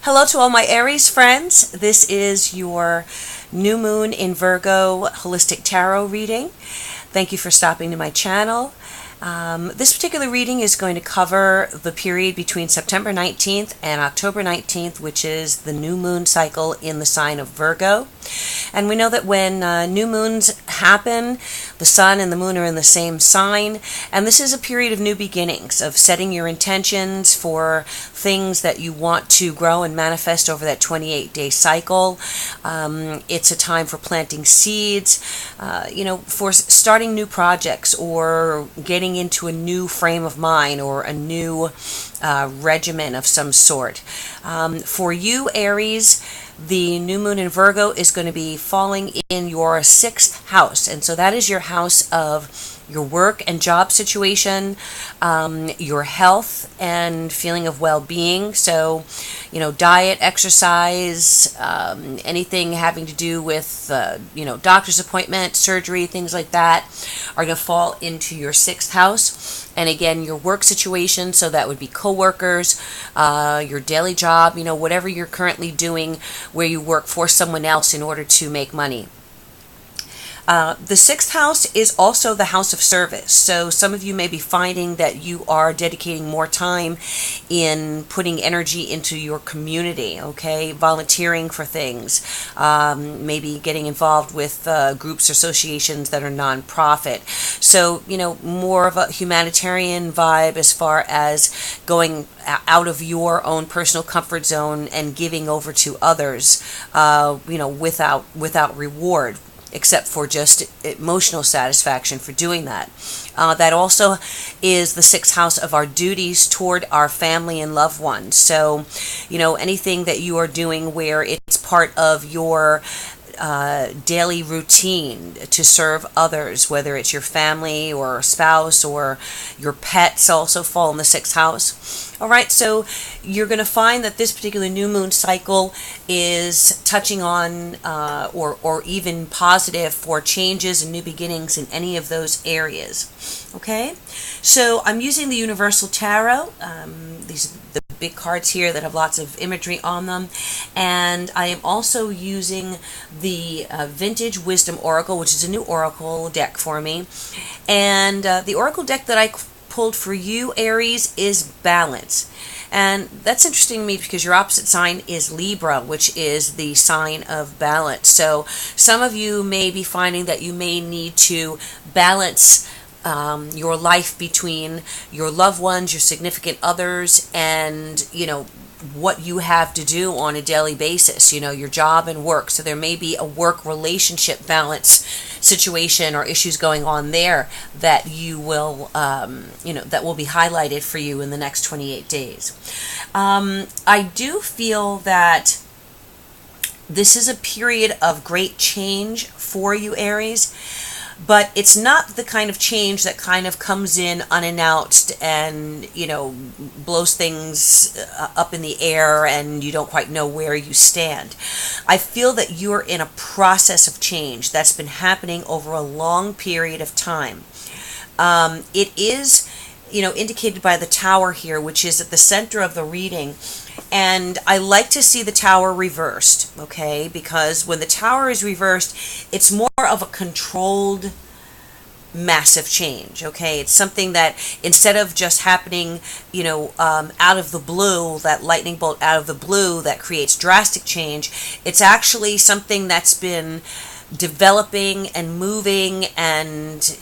Hello to all my Aries friends. This is your new moon in Virgo holistic tarot reading. Thank you for stopping to my channel. This particular reading is going to cover the period between September 19th and October 19th, which is the new moon cycle in the sign of Virgo. And we know that when new moons happen, the sun and the moon are in the same sign, and this is a period of new beginnings, of setting your intentions for things that you want to grow and manifest over that 28-day cycle. It's a time for planting seeds, for starting new projects or getting into a new frame of mind or a new regimen of some sort. For you, Aries, the new moon in Virgo is going to be falling in your sixth house. And so that is your house of your work and job situation, your health and feeling of well-being. So, diet, exercise, anything having to do with, doctor's appointment, surgery, things like that are going to fall into your sixth house. And again, your work situation, so that would be coworkers, your daily job, whatever you're currently doing where you work for someone else in order to make money. The sixth house is also the house of service. So some of you may be finding that you are dedicating more time in putting energy into your community, okay? Volunteering for things, maybe getting involved with groups or associations that are nonprofit. So, more of a humanitarian vibe as far as going out of your own personal comfort zone and giving over to others, without reward, except for just emotional satisfaction for doing that. That also is the sixth house of our duties toward our family and loved ones. So, anything that you are doing where it's part of your daily routine to serve others, whether it's your family or a spouse or your pets, also fall in the sixth house. All right, so you're going to find that this particular new moon cycle is touching on or even positive for changes and new beginnings in any of those areas. Okay, so I'm using the Universal Tarot. These are the big cards here that have lots of imagery on them. And I am also using the Vintage Wisdom Oracle, which is a new oracle deck for me. And the oracle deck that I pulled for you, Aries, is Balance. And that's interesting to me because your opposite sign is Libra, which is the sign of balance. So some of you may be finding that you may need to balance your life between your loved ones, your significant others, and, what you have to do on a daily basis, your job and work. So there may be a work relationship balance situation or issues going on there that you will, that will be highlighted for you in the next 28 days. I do feel that this is a period of great change for you, Aries. But it's not the kind of change that kind of comes in unannounced and, blows things up in the air and you don't quite know where you stand. I feel that you're in a process of change that's been happening over a long period of time. It is, indicated by the tower here, which is at the center of the reading. And I like to see the tower reversed, okay? Because when the tower is reversed, it's more of a controlled, massive change, okay? It's something that instead of just happening, out of the blue, that lightning bolt out of the blue that creates drastic change, it's actually something that's been developing and moving and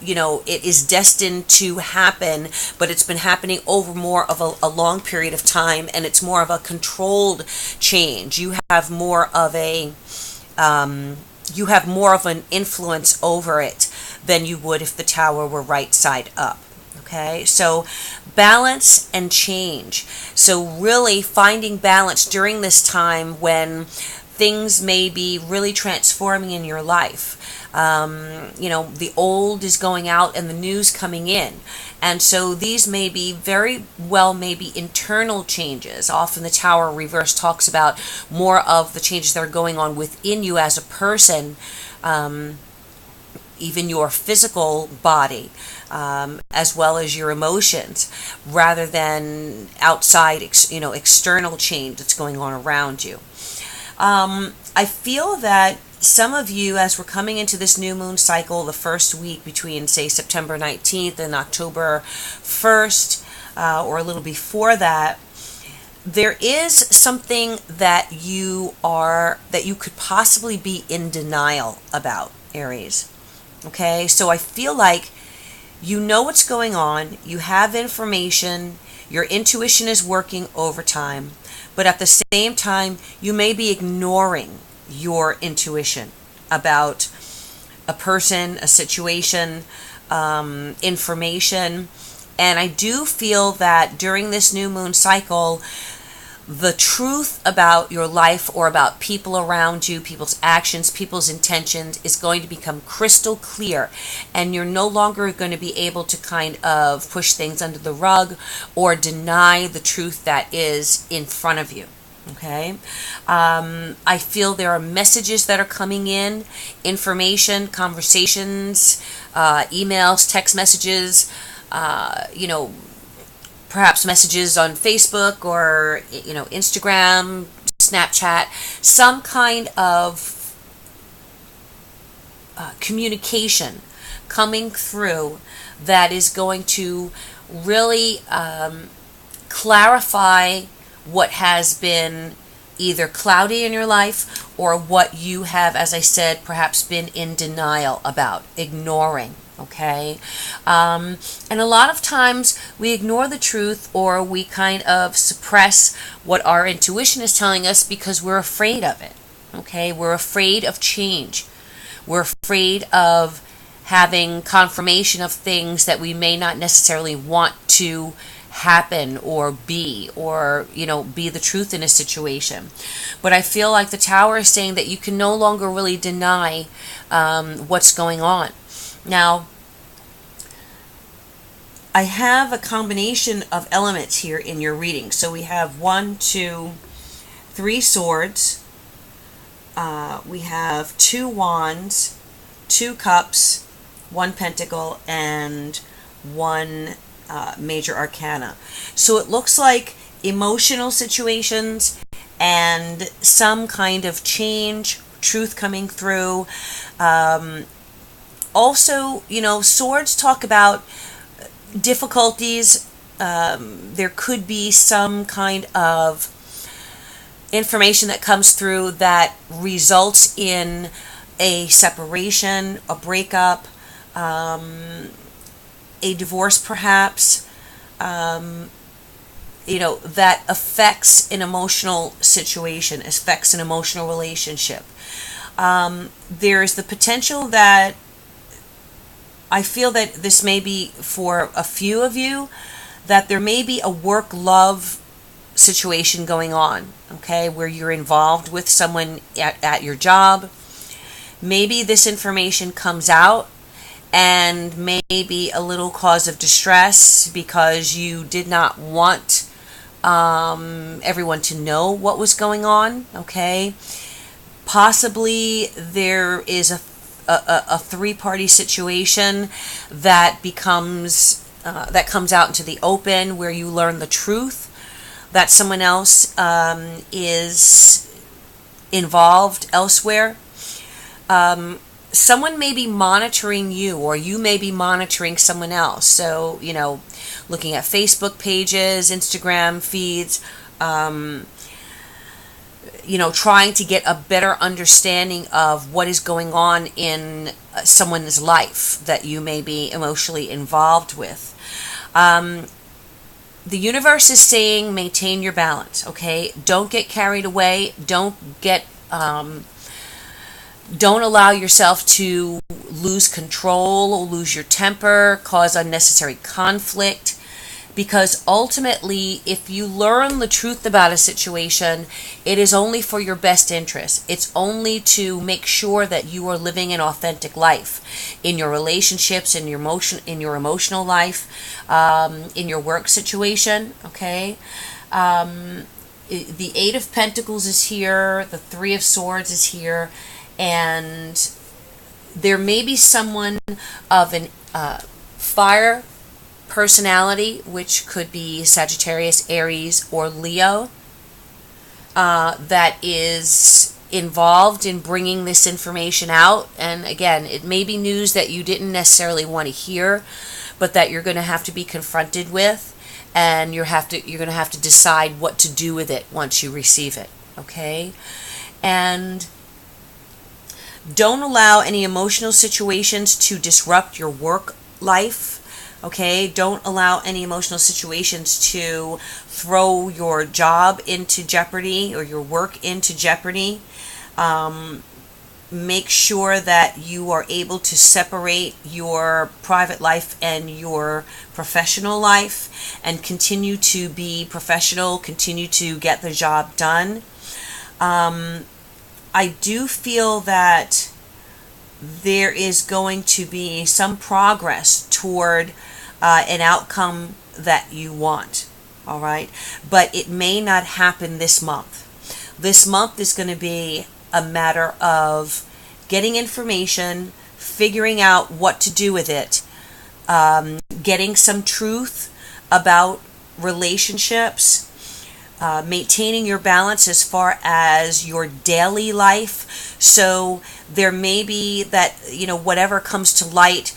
it is destined to happen, but it's been happening over more of a long period of time, and it's more of a controlled change. You have more of an influence over it than you would if the tower were right side up. Okay, so balance and change. So really finding balance during this time when things may be really transforming in your life. The old is going out and the new's coming in. And so these may be very well maybe internal changes. Often the Tower reverse talks about more of the changes that are going on within you as a person, even your physical body, as well as your emotions, rather than outside, external change that's going on around you. I feel that some of you, as we're coming into this new moon cycle, the first week between, say, September 19th and October 1st, or a little before that, there is something that you could possibly be in denial about, Aries. Okay, so I feel like you know what's going on, you have information, your intuition is working overtime, but at the same time, you may be ignoring your intuition about a person, a situation, information. And I do feel that during this new moon cycle, the truth about your life or about people around you, people's actions, people's intentions is going to become crystal clear, and you're no longer going to be able to kind of push things under the rug or deny the truth that is in front of you. Okay, I feel there are messages that are coming in, information, conversations, emails, text messages, perhaps messages on Facebook or, Instagram, Snapchat, some kind of communication coming through that is going to really clarify what has been either cloudy in your life or what you have, as I said, perhaps been in denial about, ignoring. Okay, and a lot of times we ignore the truth, or we kind of suppress what our intuition is telling us because we're afraid of it. Okay, we're afraid of change. We're afraid of having confirmation of things that we may not necessarily want to happen or be, or be the truth in a situation. But I feel like the Tower is saying that you can no longer really deny what's going on. Now, I have a combination of elements here in your reading. So we have 1, 2, 3 swords. We have 2 wands, 2 cups, 1 pentacle, and 1 major arcana. So it looks like emotional situations and some kind of change, truth coming through. Also, swords talk about difficulties. There could be some kind of information that comes through that results in a separation, a breakup, a divorce perhaps, that affects an emotional situation, affects an emotional relationship. There's the potential that I feel that this may be for a few of you, that there may be a work-love situation going on, okay, where you're involved with someone at your job. Maybe this information comes out and may be a little cause of distress because you did not want everyone to know what was going on, okay? Possibly there is a 3-party situation that becomes that comes out into the open, where you learn the truth that someone else is involved elsewhere. Someone may be monitoring you, or you may be monitoring someone else. So, looking at Facebook pages, Instagram feeds, trying to get a better understanding of what is going on in someone's life that you may be emotionally involved with. The universe is saying maintain your balance, okay? Don't get carried away. Don't allow yourself to lose control or lose your temper, cause unnecessary conflict. Because ultimately, if you learn the truth about a situation, it is only for your best interest. It's only to make sure that you are living an authentic life in your relationships, in your emotional life, in your work situation. Okay, the 8 of Pentacles is here. The 3 of Swords is here, and There may be someone of an fire personality, which could be Sagittarius, Aries, or Leo, that is involved in bringing this information out. And again, it may be news that you didn't necessarily want to hear, but that you're going to have to be confronted with, and you're going to have to decide what to do with it once you receive it. Okay? And don't allow any emotional situations to disrupt your work life. Okay? Don't allow any emotional situations to throw your job into jeopardy or your work into jeopardy. Make sure that you are able to separate your private life and your professional life and continue to be professional, continue to get the job done. I do feel that there is going to be some progress toward an outcome that you want, all right? But it may not happen this month. This month is going to be a matter of getting information, figuring out what to do with it, getting some truth about relationships, maintaining your balance as far as your daily life. So there may be that, whatever comes to light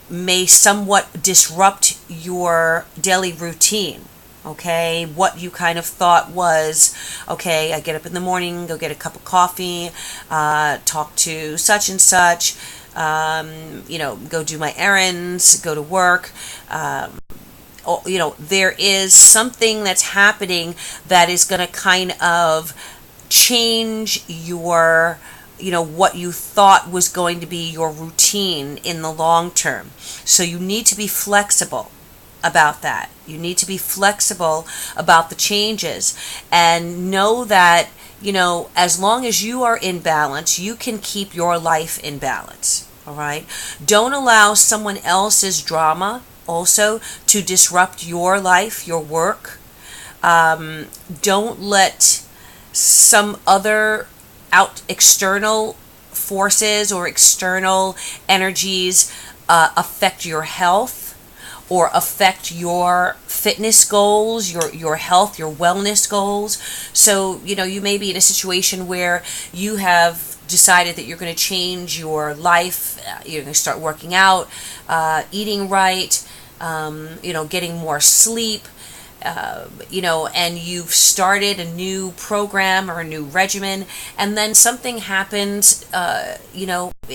may somewhat disrupt your daily routine. Okay, what you kind of thought was, okay, I get up in the morning, go get a cup of coffee, talk to such and such, go do my errands, go to work. There is something that's happening that is going to kind of change your, what you thought was going to be your routine in the long term. So you need to be flexible about that. You need to be flexible about the changes and know that, as long as you are in balance, you can keep your life in balance. All right. Don't allow someone else's drama also to disrupt your life, your work. Don't let some other external forces or external energies affect your health or affect your fitness goals, your health, your wellness goals. So, you may be in a situation where you have decided that you're going to change your life, you're going to start working out, eating right, getting more sleep, and you've started a new program or a new regimen, and then something happens,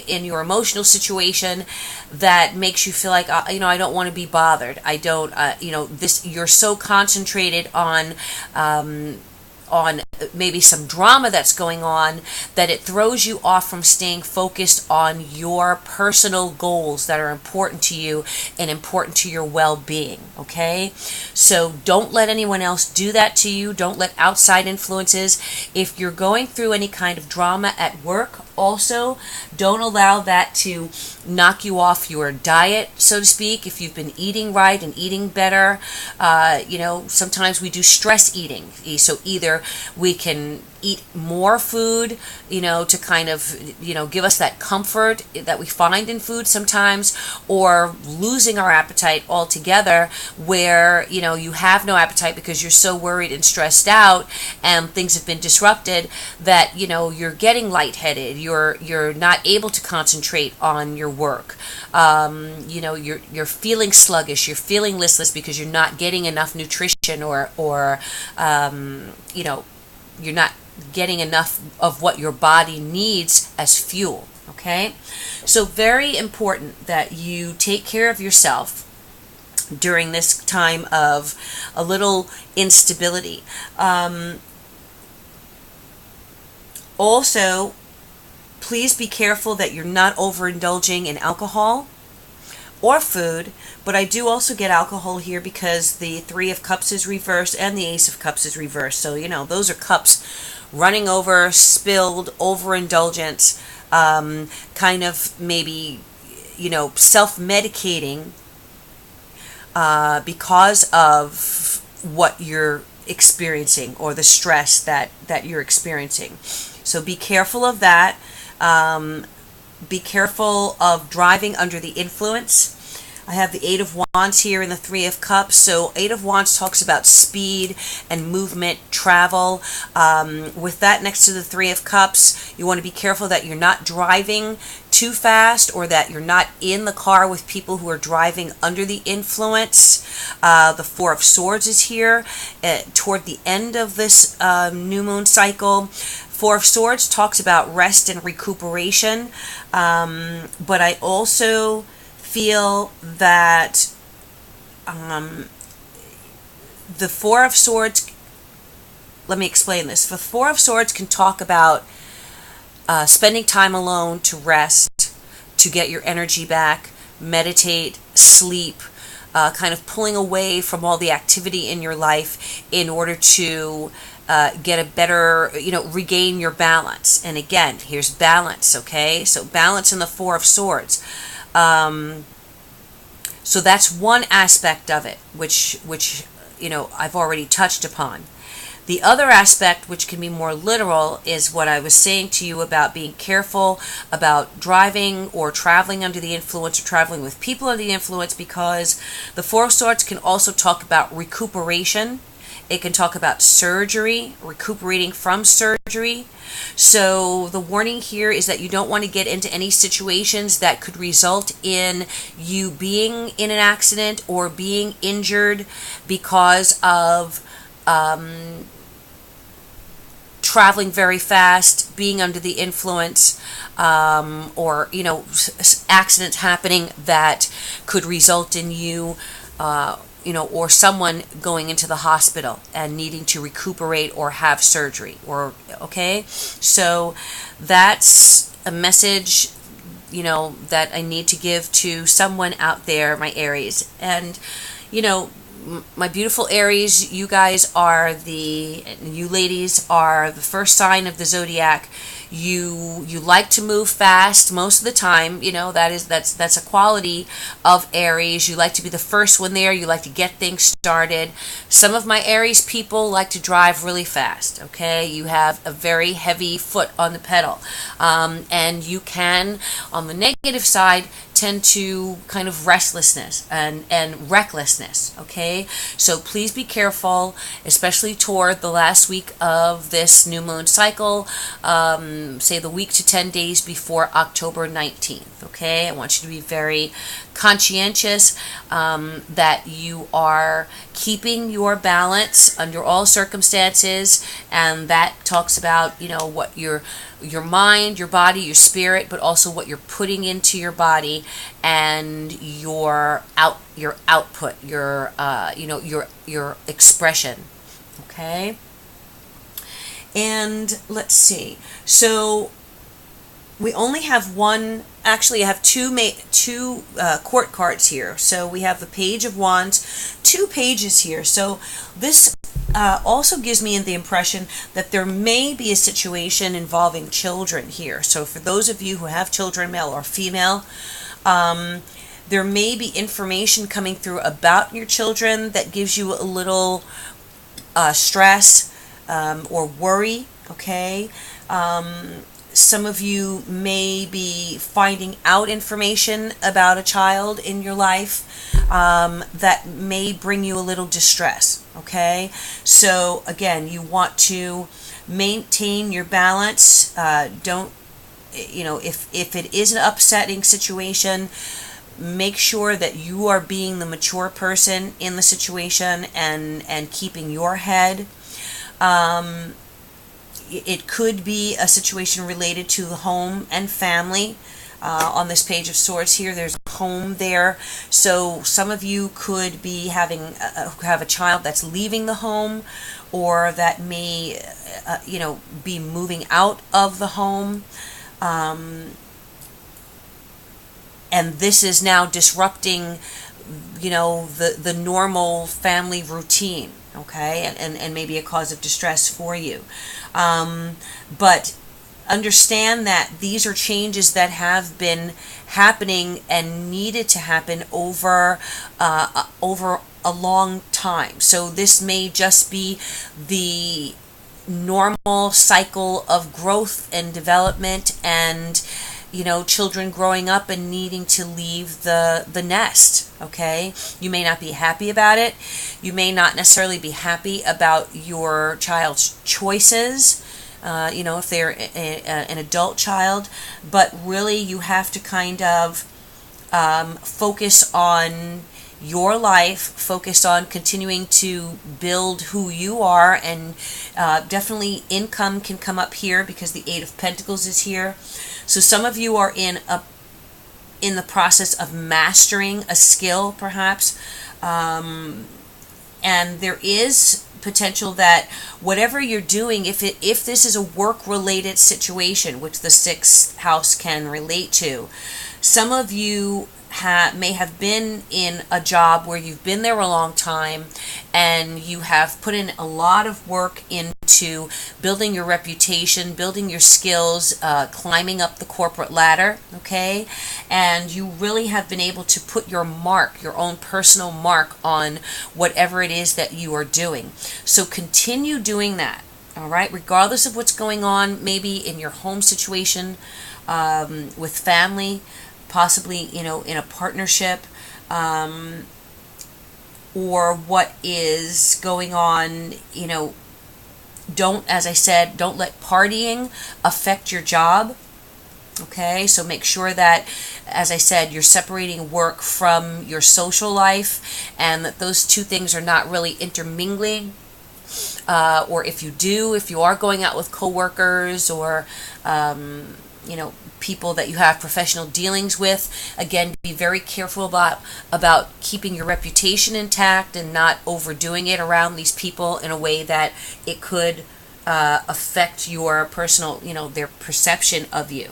in your emotional situation that makes you feel like, I don't want to be bothered. I don't, you're so concentrated on maybe some drama that's going on that it throws you off from staying focused on your personal goals that are important to you and important to your well-being. Okay? So don't let anyone else do that to you. Don't let outside influences. If you're going through any kind of drama at work, also don't allow that to knock you off your diet, so to speak. If you've been eating right and eating better, sometimes we do stress eating. So either we can eat more food, to kind of, give us that comfort that we find in food sometimes, or losing our appetite altogether where, you have no appetite because you're so worried and stressed out and things have been disrupted that, you're getting lightheaded, you're not able to concentrate on your work. You're feeling sluggish, you're feeling listless because you're not getting enough nutrition or you're not getting enough of what your body needs as fuel. Okay? So very important that you take care of yourself during this time of a little instability. Also, please be careful that you're not overindulging in alcohol or food, but I do also get alcohol here because the Three of Cups is reversed and the Ace of Cups is reversed. So, those are cups running over, spilled, overindulgence, kind of maybe, self-medicating because of what you're experiencing or the stress that you're experiencing. So be careful of that. Be careful of driving under the influence. I have the Eight of Wands here and the Three of Cups. So Eight of Wands talks about speed and movement, travel. With that next to the Three of Cups, you want to be careful that you're not driving too fast, or that you're not in the car with people who are driving under the influence. The Four of Swords is here toward the end of this new moon cycle. Four of Swords talks about rest and recuperation, but I also feel that the Four of Swords, let me explain this. The Four of Swords can talk about spending time alone to rest, to get your energy back, meditate, sleep, kind of pulling away from all the activity in your life in order to get a better, regain your balance. And again, here's balance, okay? So balance in the Four of Swords. So that's one aspect of it, which I've already touched upon. The other aspect, which can be more literal, is what I was saying to you about being careful about driving or traveling under the influence, or traveling with people under the influence, because the Four of Swords can also talk about recuperation. It can talk about surgery, recuperating from surgery. So the warning here is that you don't want to get into any situations that could result in you being in an accident or being injured because of traveling very fast, being under the influence, or accidents happening that could result in you or someone going into the hospital and needing to recuperate or have surgery, okay? So that's a message, that I need to give to someone out there, my Aries. And, my beautiful Aries, you ladies are the first sign of the zodiac. You like to move fast most of the time. That's a quality of Aries. You like to be the first one there. You like to get things started. Some of my Aries people like to drive really fast. Okay, you have a very heavy foot on the pedal, and you can, on the negative side, tend to kind of restlessness and recklessness. Okay, so please be careful, especially toward the last week of this new moon cycle. Say the week to 10 days before October 19th. Okay, I want you to be very conscientious that you are keeping your balance under all circumstances, and that talks about what your mind, your body, your spirit, but also what you're putting into your body and your output, your expression. Okay. And let's see. So we only have one. Actually, I have two court cards here. So we have the Page of Wands, 2 pages here. So this also gives me the impression that there may be a situation involving children here. So for those of you who have children, male or female, there may be information coming through about your children that gives you a little stress or worry. Okay. Some of you may be finding out information about a child in your life that may bring you a little distress. Okay, so again, you want to maintain your balance. Don't, if it is an upsetting situation, make sure that you are being the mature person in the situation and keeping your head. It could be a situation related to the home and family. On this Page of Swords here, there's a home there. So some of you could be have a child that's leaving the home, or that may, be moving out of the home. And this is now disrupting, the normal family routine. Okay, and maybe a cause of distress for you. But understand that these are changes that have been happening and needed to happen over a long time. So this may just be the normal cycle of growth and development, and children growing up and needing to leave the nest, okay? You may not be happy about it. You may not necessarily be happy about your child's choices, if they're an adult child, but really you have to kind of focus on your life, focus on continuing to build who you are, and definitely income can come up here because the Eight of Pentacles is here. So some of you are in the process of mastering a skill, perhaps, and there is potential that whatever you're doing, if this is a work-related situation, which the sixth house can relate to, some of you may have been in a job where you've been there a long time and you have put in a lot of work into building your reputation, building your skills, climbing up the corporate ladder, okay? And you really have been able to put your mark, your own personal mark on whatever it is that you are doing. So continue doing that, all right? Regardless of what's going on, maybe in your home situation, with family, possibly, in a partnership, or what is going on, as I said, don't let partying affect your job, okay? So make sure that, as I said, you're separating work from your social life, and that those two things are not really intermingling, or if you are going out with coworkers or, people that you have professional dealings with, again, be very careful about keeping your reputation intact and not overdoing it around these people in a way that it could affect your personal, their perception of you,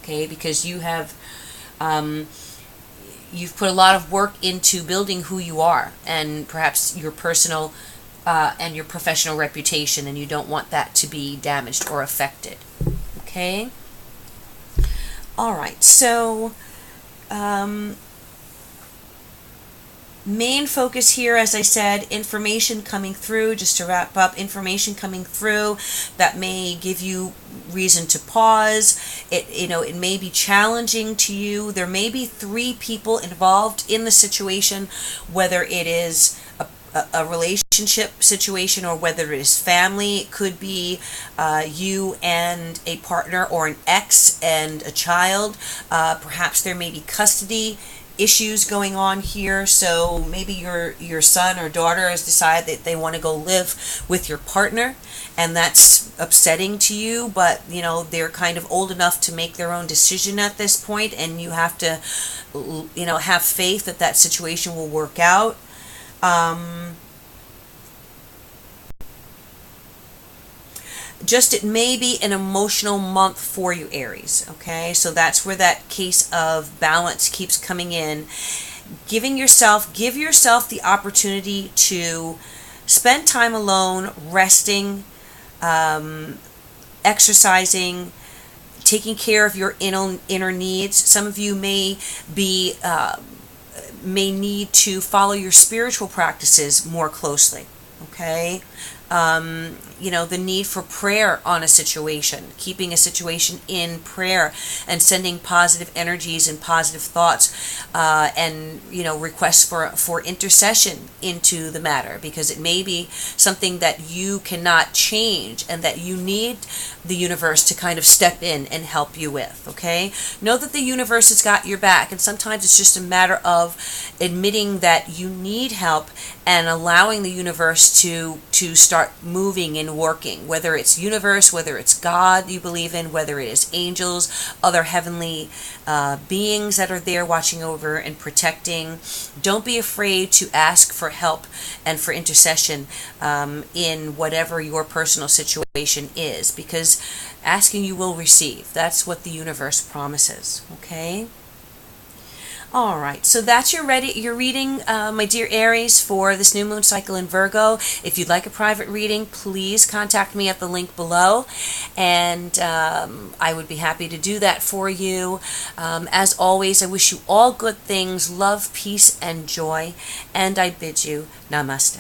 okay? Because you have you've put a lot of work into building who you are and perhaps your personal and your professional reputation, and you don't want that to be damaged or affected, okay? All right, so main focus here, as I said, information coming through, just to wrap up, information coming through that may give you reason to pause. It may be challenging to you. There may be 3 people involved in the situation, whether it is a relationship situation or whether it is family. It could be you and a partner, or an ex and a child. Perhaps there may be custody issues going on here. So maybe your son or daughter has decided that they want to go live with your partner, and that's upsetting to you, but they're kind of old enough to make their own decision at this point, and you have to have faith that that situation will work out. It may be an emotional month for you, Aries, okay? So that's where that case of balance keeps coming in. Give yourself the opportunity to spend time alone, resting, exercising, taking care of your inner needs. Some of you may need to follow your spiritual practices more closely, okay? The need for prayer on a situation, keeping a situation in prayer and sending positive energies and positive thoughts, and requests for intercession into the matter, because it may be something that you cannot change and that you need the universe to kind of step in and help you with, okay? Know that the universe has got your back, and sometimes it's just a matter of admitting that you need help and allowing the universe to start moving and working, whether it's universe, whether it's God you believe in, whether it is angels, other heavenly beings that are there watching over and protecting. Don't be afraid to ask for help and for intercession in whatever your personal situation is, because asking you will receive. That's what the universe promises, okay? All right, so that's your reading, my dear Aries, for this new moon cycle in Virgo. If you'd like a private reading, please contact me at the link below, and I would be happy to do that for you. As always, I wish you all good things, love, peace, and joy, and I bid you Namaste.